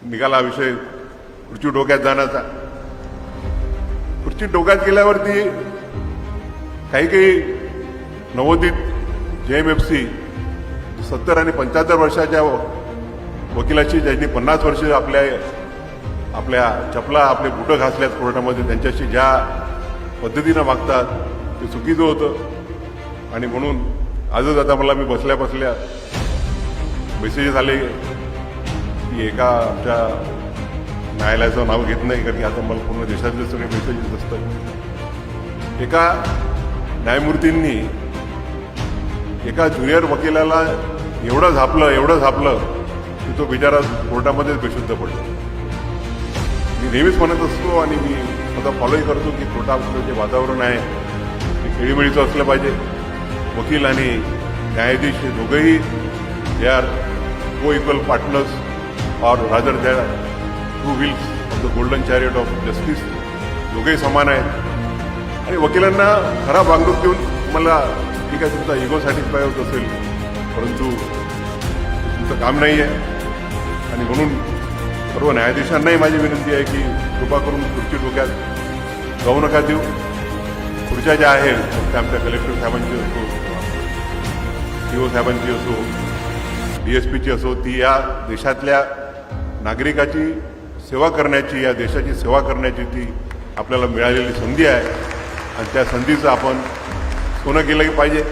निघाला विषय खुर्ची डोक्यात जाण्याचा. खुर्ची डोक्यात गेल्यावरती काही काही नवोदित JMFC 70 आणि 75 वर्षाच्या वकिलाची ज्यांनी 50 वर्ष आपल्या चपला आपले बुटं घासल्यात कोर्टामध्ये, त्यांच्याशी ज्या पद्धतीनं वागतात ते चुकीचं होतं. आणि म्हणून आजच आता मला मी बसल्या बसल्या मेसेजेस आले की एका आमच्या न्यायालयाचं नाव घेत नाही, कारण की आता मला पूर्ण देशातले सगळे मेसेजेस असतात. एका न्यायमूर्तींनी एका ज्युनियर वकिलाला एवढं झापलं की तो बिचारा कोर्टामध्येच बेशुद्ध पडतो. मी नेहमीच म्हणत असतो आणि मी स्वतः फॉलोही करतो की कोर्टामध्ये जे वातावरण आहे ते खेळीमेळीचं असलं पाहिजे. वकील आणि न्यायाधीश हे दोघंही दे आर को इक्वल पार्टनर्स और rather they are two wheels of the golden chariot of justice. दोघेही समान आहेत. आणि वकिलांना खराब वागणूक देऊन तुम्हाला ठीक आहे, तुमचा इगो सॅटिस्फाय होत असेल, परंतु तुमचं काम नाही आहे. आणि म्हणून सर्व न्यायाधीशांनाही माझी विनंती आहे की कृपा करून खुर्ची डोक्यात जाऊ नका देऊ. खुर्च्या ज्या आहेत त्या आमच्या कलेक्टर साहेबांची असो, CO साहेबांची असो, DSPची असो, ती या देशातल्या नागरिकाची सेवा करण्याची, या देशाची सेवा करण्याची ती आपल्याला मिळालेली संधी आहे. आणि त्या संधीचं आपण सोनं केलं पाहिजे.